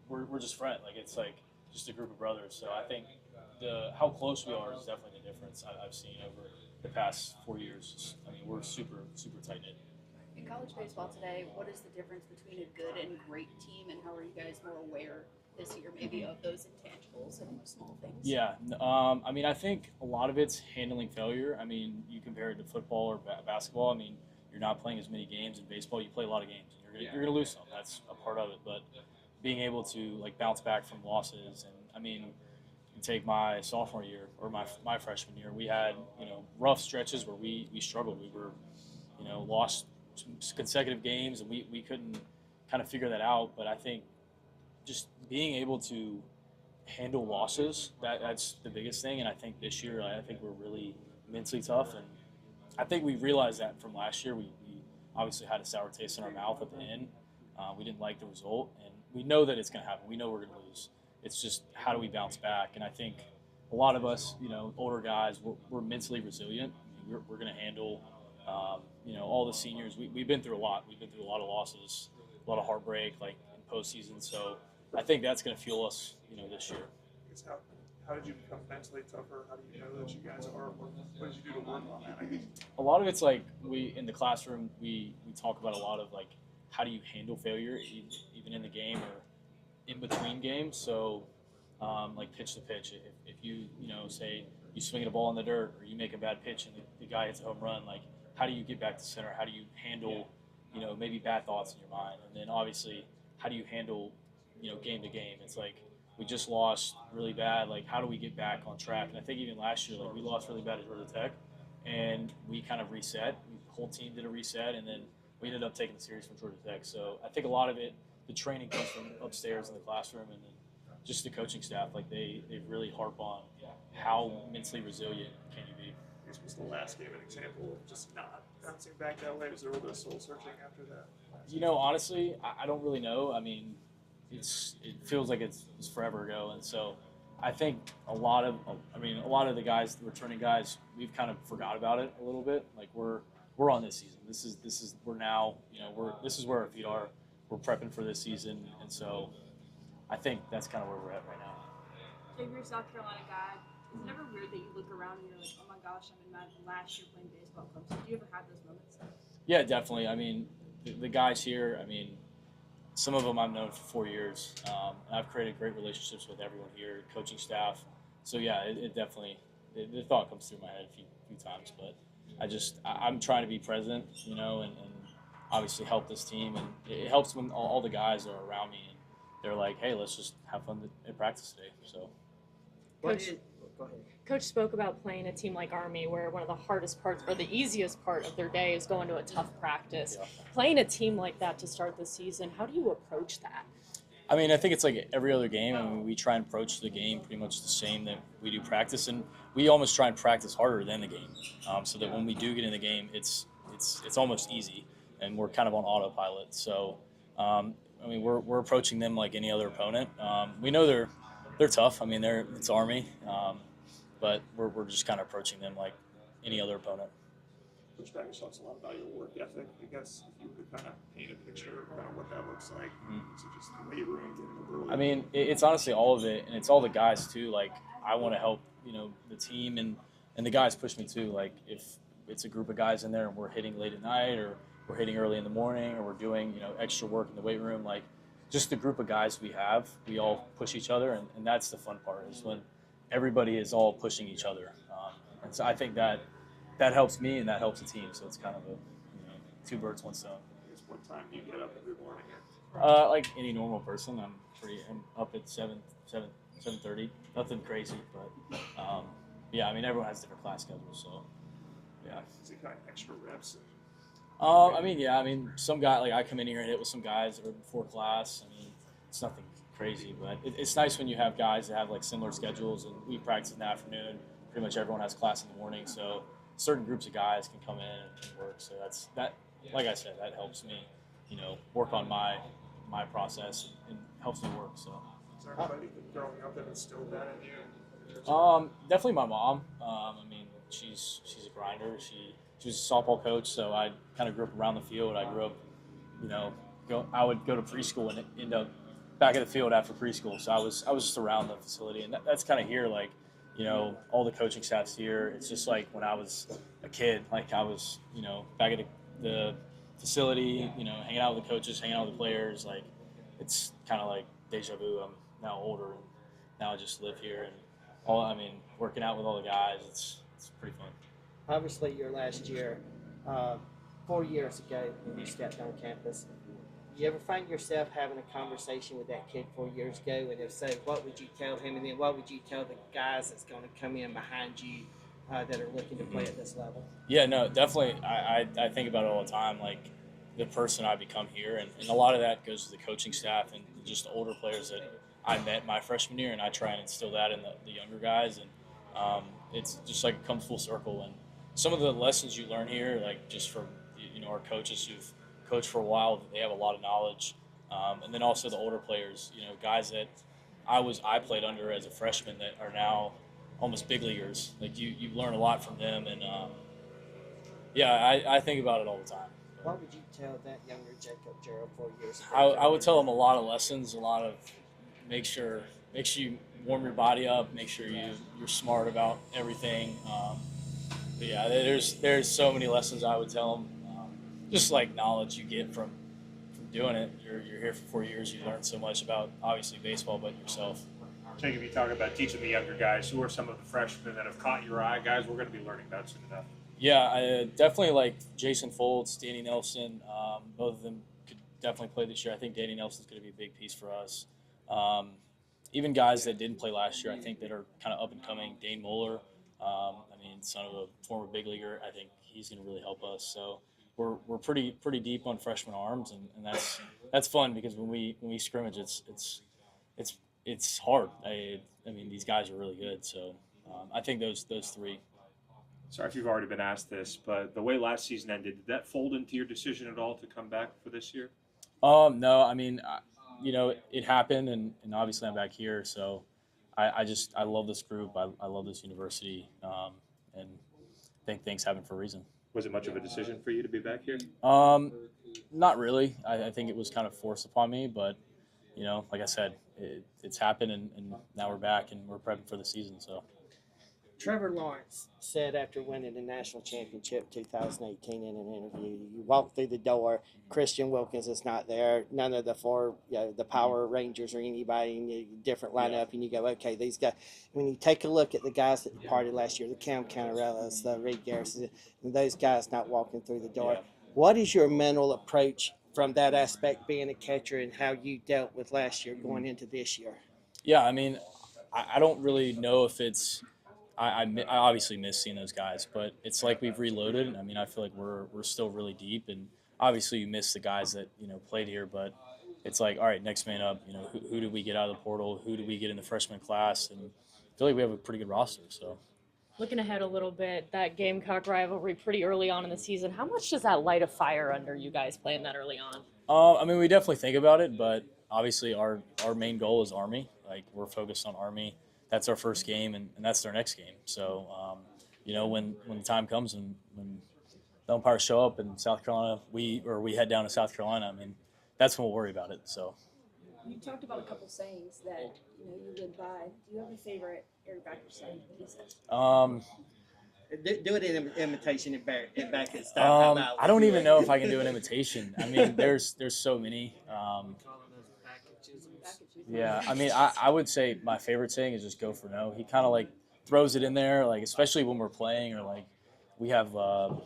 we're just friends. Like it's like just a group of brothers. So I think how close we are is definitely the difference I've seen over the past 4 years. I mean, we're super tight knit. In college baseball today, what is the difference between a good and great team, and how are you guys more aware this year, maybe, of those intangibles and small things? Yeah, I mean, I think a lot of it's handling failure. I mean, you compare it to football or basketball. I mean, you're not playing as many games. In baseball, you play a lot of games, and you're gonna lose some. That's a part of it. But being able to like bounce back from losses, and I mean, you take my sophomore year or my freshman year, we had rough stretches where we struggled. We were lost consecutive games, and we couldn't kind of figure that out. But I think just being able to handle losses that's the biggest thing. And I think this year I think we're really mentally tough, and I think we realized that from last year. We obviously had a sour taste in our mouth at the end. We didn't like the result, and we know that it's going to happen. We know we're going to lose. It's just how do we bounce back? And I think a lot of us, older guys, we're mentally resilient. I mean, we're going to handle, all the seniors. We've been through a lot. We've been through a lot of losses, a lot of heartbreak, like in postseason. So I think that's going to fuel us, this year. How did you become mentally tougher? How do you know that you guys are? What did you do to work on that? I guess. A lot of it's like we in the classroom we talk about a lot of like how do you handle failure even in the game or in between games. So like pitch to pitch, if you say you swing a ball in the dirt or you make a bad pitch and the guy hits a home run, like how do you get back to center? How do you handle maybe bad thoughts in your mind? And then obviously how do you handle game to game? It's like we just lost really bad. Like, how do we get back on track? And I think even last year, like we lost really bad at Georgia Tech, and we kind of reset. The whole team did a reset, and then we ended up taking the series from Georgia Tech. So I think a lot of it, the training comes from upstairs in the classroom, and then just the coaching staff. Like they really harp on how mentally resilient can you be. This was the last game an example of just not bouncing back that way. Was there a little bit of soul searching after that? Honestly, I don't really know. I mean, it feels like it's forever ago, and so I think a lot of the guys, the returning guys, we've kind of forgot about it a little bit. Like we're on this season. This is we're now this is where our feet are. We're prepping for this season, and so I think that's kind of where we're at right now. If you're a South Carolina guy, is it ever weird that you look around and you're like, oh my gosh, I'm in my last year playing baseball at Clemson? Do you ever have those moments? Yeah, definitely. I mean, the guys here. I mean, some of them I've known for 4 years. And I've created great relationships with everyone here, coaching staff. So yeah, it definitely the thought comes through my head a few times. But I'm trying to be present, and obviously help this team. And it helps when all the guys are around me and they're like, hey, let's just have fun at practice today. So. Coach, Coach spoke about playing a team like Army, where one of the hardest parts or the easiest part of their day is going to a tough practice. Yeah. Playing a team like that to start the season, how do you approach that? I mean, I think it's like every other game. I mean, we try and approach the game pretty much the same that we do practice, and we almost try and practice harder than the game, so that when we do get in the game, it's almost easy, and we're kind of on autopilot. So, I mean, we're approaching them like any other opponent. We know they're tough. I mean, it's Army, but we're just kind of approaching them like any other opponent. Coach Baggage talks a lot about your work ethic. I guess if you could kind of paint a picture of kind of what that looks like, so just the weight room, getting up early. I mean, it's honestly all of it, and it's all the guys too. Like I want to help, the team, and the guys push me too. Like if it's a group of guys in there and we're hitting late at night, or we're hitting early in the morning, or we're doing extra work in the weight room, like just the group of guys we have, we all push each other, and that's the fun part is when everybody is all pushing each other, and so I think that helps me and that helps the team. So it's kind of a two birds, one stone. I guess what time do you get up every morning? Like any normal person, I'm up at 7:30. Nothing crazy, but yeah, I mean everyone has different class schedules, so yeah. Is it kind of extra reps? I mean, some guy, like I come in here and hit with some guys that are before class. I mean, it's nothing crazy, but it's nice when you have guys that have like similar schedules, and we practice in the afternoon. Pretty much everyone has class in the morning, so certain groups of guys can come in and work. So that, like I said, that helps me, work on my process and helps me work. So. Is there anybody growing up that instilled that in you? Definitely my mom. I mean, she's a grinder. She was a softball coach, so I kind of grew up around the field. I grew up, I would go to preschool and end up back at the field after preschool, so I was just around the facility, and that's kind of here, like, all the coaching staff's here. It's just like when I was a kid, like I was, back at the facility, hanging out with the coaches, hanging out with the players. Like, it's kind of like deja vu. I'm now older, and now I just live here, and working out with all the guys. It's pretty fun. Obviously, your last year, 4 years ago, when you stepped on campus, you ever find yourself having a conversation with that kid 4 years ago? And if so, what would you tell him? And then what would you tell the guys that's going to come in behind you that are looking to play at this level? Yeah, no, definitely. I think about it all the time, like the person I become here. And a lot of that goes to the coaching staff and just the older players that I met my freshman year. And I try and instill that in the younger guys. And it's just like it comes full circle. And some of the lessons you learn here, like just from, our coaches who've coached for a while, they have a lot of knowledge. And then also the older players, guys that I played under as a freshman that are now almost big leaguers. Like you learn a lot from them, and I think about it all the time. What would you tell that younger Jacob Jarrell 4 years ago? I would tell him a lot of lessons, a lot of make sure you warm your body up, make sure you're smart about everything. But yeah, there's so many lessons I would tell him. Just like knowledge you get from doing it. You're here for 4 years. You learn so much about obviously baseball, but yourself. Jacob, you talk about teaching the younger guys. Who are some of the freshmen that have caught your eye? Guys, we're going to be learning about soon enough. Yeah, I definitely like Jason Foltz, Danny Nelson. Both of them could definitely play this year. I think Danny Nelson's going to be a big piece for us. Even guys that didn't play last year, I think that are kind of up and coming. Dane Moeller, son of a former big leaguer. I think he's going to really help us. So we're pretty deep on freshman arms, and that's fun because when we scrimmage, it's hard. These guys are really good. So I think those three. Sorry if you've already been asked this, but the way last season ended, did that fold into your decision at all to come back for this year? No. It happened, and obviously I'm back here. So I love this group. I love this university, and I think things happen for a reason. Was it much of a decision for you to be back here? Not really. I think it was kind of forced upon me, but like I said, it's happened, and now we're back and we're prepping for the season. So. Trevor Lawrence said after winning the national championship 2018 in an interview, you walk through the door, Christian Wilkins is not there, none of the four, the Power Rangers or anybody in a different lineup, and you go, okay, these guys, when you take a look at the guys that departed last year, the Cam Cantarellas, the Reed Garrison, those guys not walking through the door, what is your mental approach from that aspect, being a catcher, and how you dealt with last year going into this year? Yeah, I don't really know if it's – I obviously miss seeing those guys, but it's like we've reloaded. I feel like we're still really deep, and obviously you miss the guys that played here, but it's like, all right, next man up. Who do we get out of the portal? Who do we get in the freshman class? And I feel like we have a pretty good roster. So looking ahead a little bit, that Gamecock rivalry pretty early on in the season. How much does that light a fire under you guys playing that early on? We definitely think about it, but obviously our main goal is Army. Like, we're focused on Army. That's our first game, and that's their next game. So, when the time comes and when the umpires show up in South Carolina, we head down to South Carolina, that's when we'll worry about it. So, you talked about a couple sayings that you live by. Do you have a favorite Eric Backer saying that he says? Do it in imitation and back it. Stop. I don't even know if I can do an imitation. There's so many. Yeah, I would say my favorite saying is just go for no. He kind of like throws it in there, like especially when we're playing or like we have kind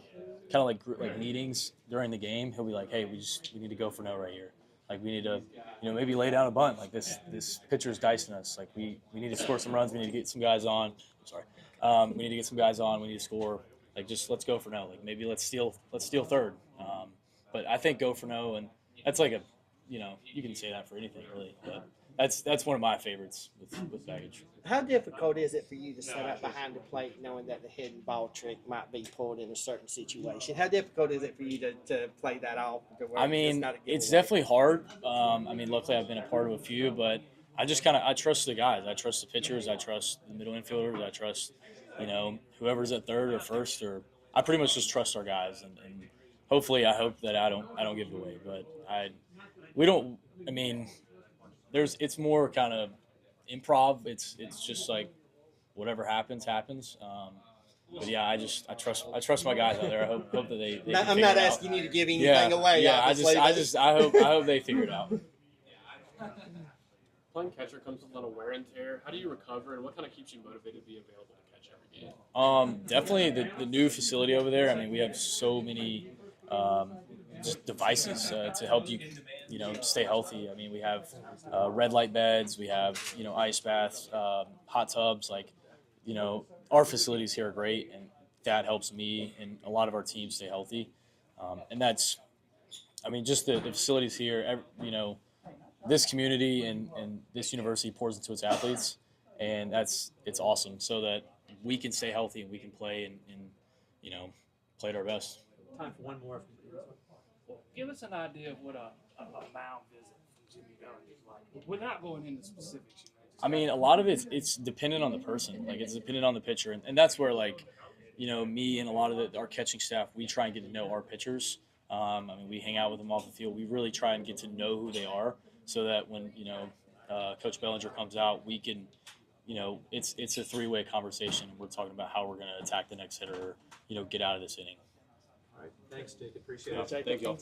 of like meetings during the game. He'll be like, hey, we need to go for no right here. Like we need to, maybe lay down a bunt. Like this pitcher's dicing us. Like we need to score some runs. We need to get some guys on. I'm sorry. We need to get some guys on. We need to score. Like just let's go for no. Like maybe let's steal third. But I think go for no, and that's like you can say that for anything really. But that's one of my favorites with baggage. How difficult is it for you to set up behind the plate knowing that the hidden ball trick might be pulled in a certain situation? How difficult is it for you to play that off? It's definitely hard. Luckily I've been a part of a few, but I just I trust the guys. I trust the pitchers. I trust the middle infielders. I trust, whoever's at third or first, or I pretty much just trust our guys. And hopefully I hope that I don't give it away, but we don't, it's more kind of improv. It's just like whatever happens. But yeah, I trust my guys out there. I hope that they can I'm figure not it out. asking you to give anything away. Yeah, obviously, I hope they figure it out. Playing catcher comes with a lot of wear and tear. How do you recover, and what kind of keeps you motivated to be available to catch every game? Definitely the new facility over there. I mean, we have so many just devices to help you, stay healthy. I mean, we have red light beds, we have ice baths, hot tubs. Like, our facilities here are great, and that helps me and a lot of our teams stay healthy. And that's, I mean, just the facilities here. This community and this university pours into its athletes, and it's awesome. So that we can stay healthy and we can play and play at our best. Time for one more. Well, give us an idea of what a mound visit from Jimmy Bell is like, without going into specifics. I mean, a lot of it's dependent on the person. Like, it's dependent on the pitcher, and that's where, like, me and a lot of our catching staff, we try and get to know our pitchers. I mean, we hang out with them off the field. We really try and get to know who they are, so that when Coach Bellinger comes out, we can, it's a three-way conversation. We're talking about how we're going to attack the next hitter, or, get out of this inning. All right, thanks, Jake. Appreciate Yeah, it. thank you.